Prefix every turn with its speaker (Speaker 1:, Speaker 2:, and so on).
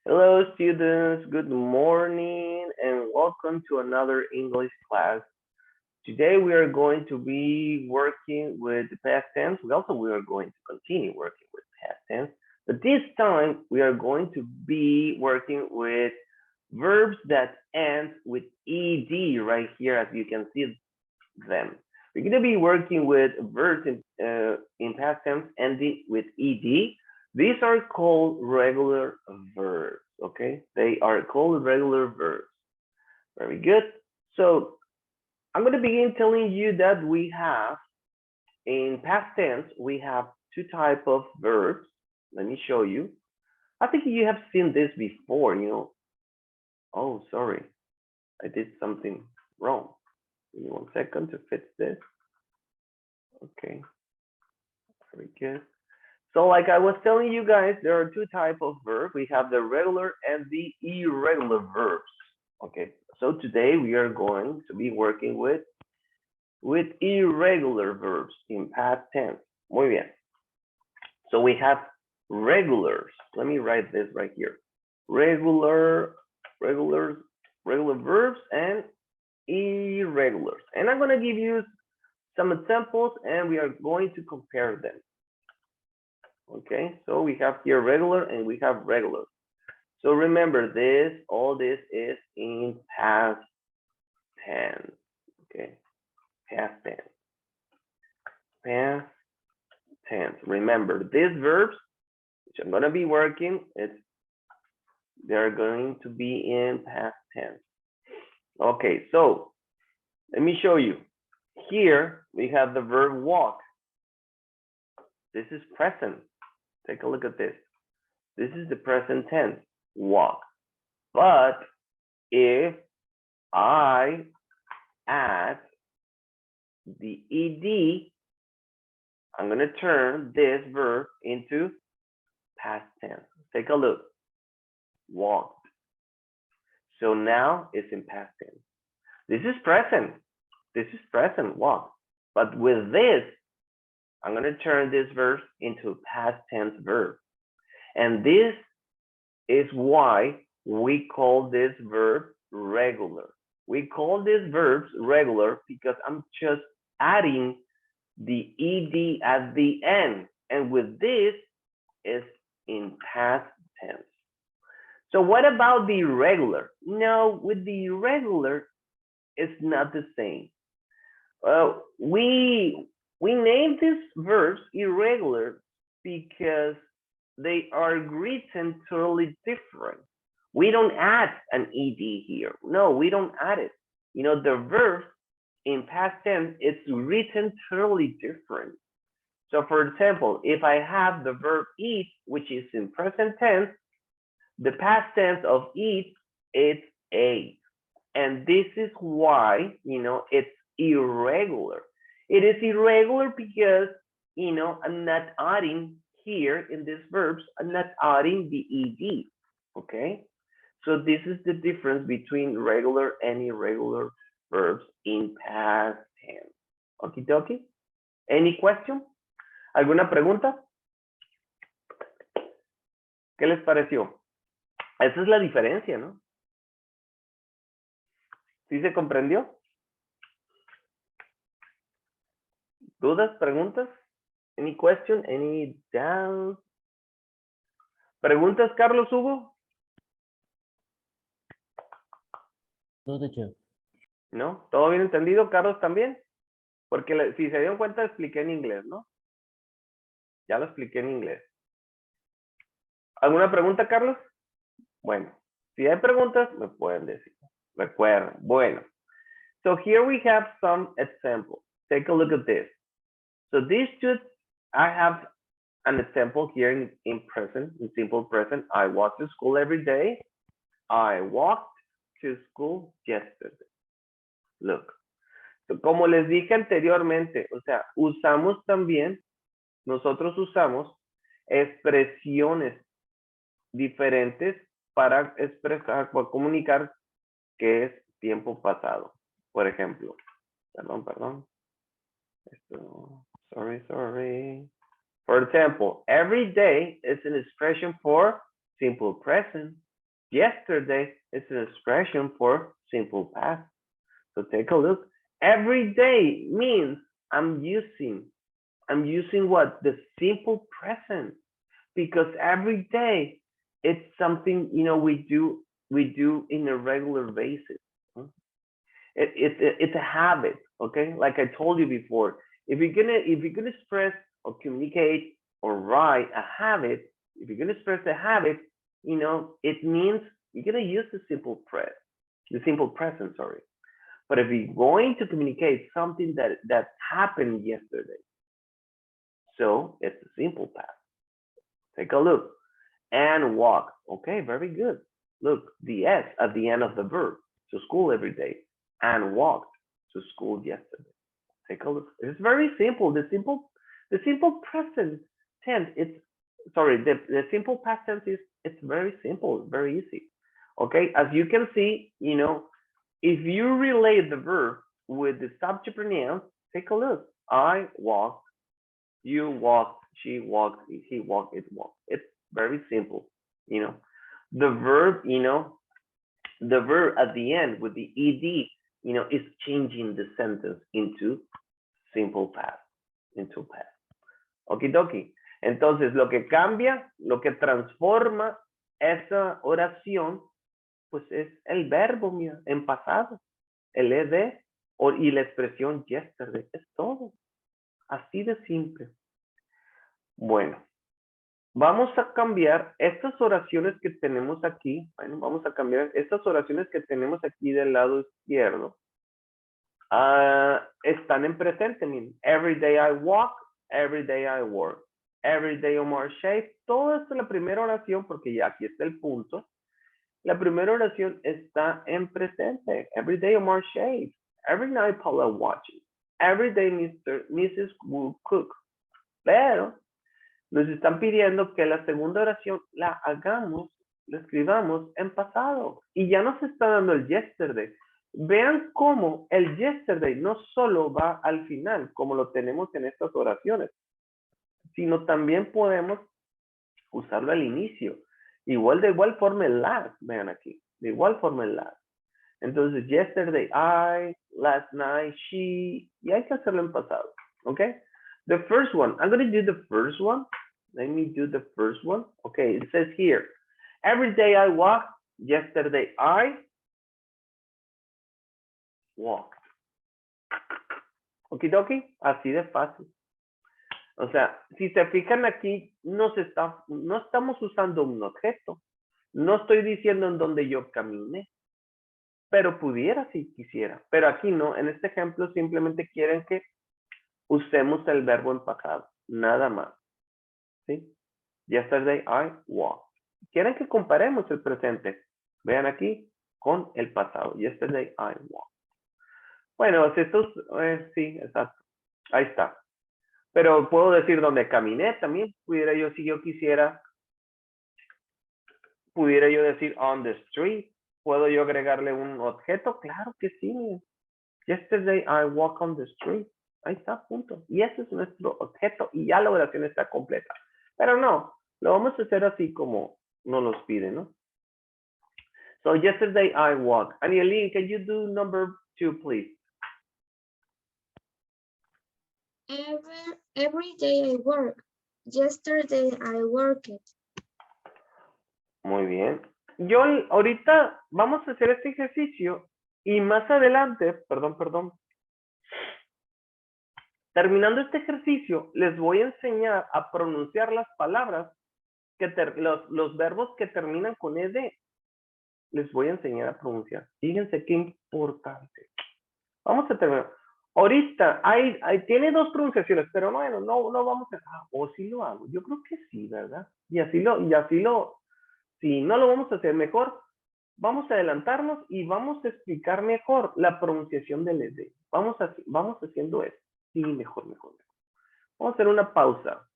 Speaker 1: Hello, students. Good morning and welcome to another English class. Today we are going to be working with the past tense. We are going to continue working with past tense, but this time we are going to be working with verbs that end with ed right here, as you can see them. We're going to be working with verbs in past tense ending with ed. These are called regular verbs, okay? They are called regular verbs. Very good. So I'm going to begin telling you that we have, in past tense, we have two types of verbs. Let me show you. I think you have seen this before. Oh, sorry. I did something wrong. Give me 1 second to fix this. Okay. Very good. So like I was telling you guys, there are two types of verbs. We have the regular and the irregular verbs. Okay, so today we are going to be working with irregular verbs in past tense. Muy bien. So we have regulars. Let me write this right here. Regular verbs and irregulars. And I'm going to give you some examples and we are going to compare them. Okay, so we have here regular and we have regular. So remember this, all this is in past tense. Okay, past tense. Past tense. Remember these verbs, which I'm going to be working, they're going to be in past tense. Okay, so let me show you. Here we have the verb walk. This is present. Take a look at this. This is the present tense, walk. But if I add the ed, I'm going to turn this verb into past tense. Take a look. Walked. So now it's in past tense. This is present. This is present, walk. But with this, I'm going to turn this verb into past tense verb. And this is why we call this verb regular. We call these verbs regular because I'm just adding the ed at the end. And with this is in past tense. So what about the irregular? No, with the irregular, it's not the same. We name these verbs irregular because they are written totally different. We don't add an ed here. No, we don't add it. The verb in past tense, it's written totally different. So for example, if I have the verb eat, which is in present tense, the past tense of eat, it's ate. And this is why, it's irregular. It is irregular because, I'm not adding here in these verbs, I'm not adding the ed, okay? So this is the difference between regular and irregular verbs in past tense. Okie dokie? Any question? ¿Alguna pregunta? ¿Qué les pareció? Esa es la diferencia, ¿no? ¿Sí se comprendió? ¿Dudas, preguntas? Any question? Any doubt? ¿Preguntas, Carlos Hugo?
Speaker 2: No, teacher.
Speaker 1: ¿No? ¿Todo bien entendido, Carlos, también? Porque si se dieron cuenta, expliqué en inglés, ¿no? Ya lo expliqué en inglés. ¿Alguna pregunta, Carlos? Bueno, si hay preguntas, me pueden decir. Recuerden. Bueno. So here we have some examples. Take a look at this. So these two, I have an example here in present, in simple present. I walk to school every day. I walked to school yesterday. Look. So, como les dije anteriormente, o sea, usamos también, nosotros usamos expresiones diferentes para expresar, para comunicar que es tiempo pasado. Por ejemplo, perdón. Sorry. For example, every day is an expression for simple present. Yesterday is an expression for simple past. So take a look. Every day means I'm using what? The simple present. Because every day it's something, we do in a regular basis. It's a habit, okay? Like I told you before, if you're gonna express or communicate or write a habit, if you're gonna express a habit, it means you're gonna use the simple present, sorry. But if you're going to communicate something that happened yesterday, so it's a simple past. Take a look. And walk. Okay, very good. Look, the S at the end of the verb. To school every day. And walked to school yesterday. Take a look. It's very simple. The simple present tense. The simple past tense it's very simple, very easy. Okay, as you can see, if you relate the verb with the subject pronoun, take a look. I walked, you walked, she walked, he walked, it walked. It's very simple. The verb, the verb at the end with the ed, is changing the sentence into simple past, into past. Okie dokie. Entonces, lo que cambia, lo que transforma esa oración, pues es el verbo, mira, en pasado, el ed y la expresión yesterday. Es todo. Así de simple. Bueno, vamos a cambiar estas oraciones que tenemos aquí. Bueno, vamos a cambiar estas oraciones que tenemos aquí del lado izquierdo. Están en presente. Miren. Every day I walk, every day I work. Every day Omar shave. Todo esto es la primera oración porque ya aquí está el punto. La primera oración está en presente. Every day Omar shave. Every night Paula watches. Every day Mrs. will cook. Pero nos están pidiendo que la segunda oración la escribamos en pasado. Y ya nos está dando el yesterday. Vean cómo el yesterday no solo va al final, como lo tenemos en estas oraciones, sino también podemos usarlo al inicio. De igual forma el last, vean aquí. De igual forma el last. Entonces, yesterday I, last night she, y hay que hacerlo en pasado. ¿Ok? The first one, I'm going to do the first one. Let me do the first one. Okay, it says here, every day I walk, yesterday I walked. Okidoki, así de fácil. O sea, si se fijan aquí, no estamos usando un objeto. No estoy diciendo en dónde yo caminé, pero pudiera si quisiera. Pero aquí no, en este ejemplo simplemente quieren que usemos el verbo en pasado, nada más. ¿Sí? Yesterday I walked. Quieren que comparemos el presente. Vean aquí con el pasado. Yesterday I walked. Bueno, estos, sí, exacto. Ahí está. Pero puedo decir donde caminé también. Pudiera yo, si yo quisiera, pudiera yo decir on the street. ¿Puedo yo agregarle un objeto? Claro que sí. Yesterday I walked on the street. Ahí está, punto. Y ese es nuestro objeto. Y ya la oración está completa. Pero no, lo vamos a hacer así como nos los piden, ¿no? So yesterday I walked. Anielin, can you do number 2, please?
Speaker 3: Every day I work. Yesterday I worked.
Speaker 1: Muy bien. Yo ahorita vamos a hacer este ejercicio y más adelante, perdón. Terminando este ejercicio, les voy a enseñar a pronunciar las palabras, los verbos que terminan con ed. Les voy a enseñar a pronunciar. Fíjense qué importante. Vamos a terminar. Ahorita tiene dos pronunciaciones, pero bueno, no vamos a... o sí lo hago. Yo creo que sí, ¿verdad? Y así lo... Si no lo vamos a hacer mejor, vamos a adelantarnos y vamos a explicar mejor la pronunciación del ed. Vamos haciendo eso. Sí, mejor. Vamos a hacer una pausa.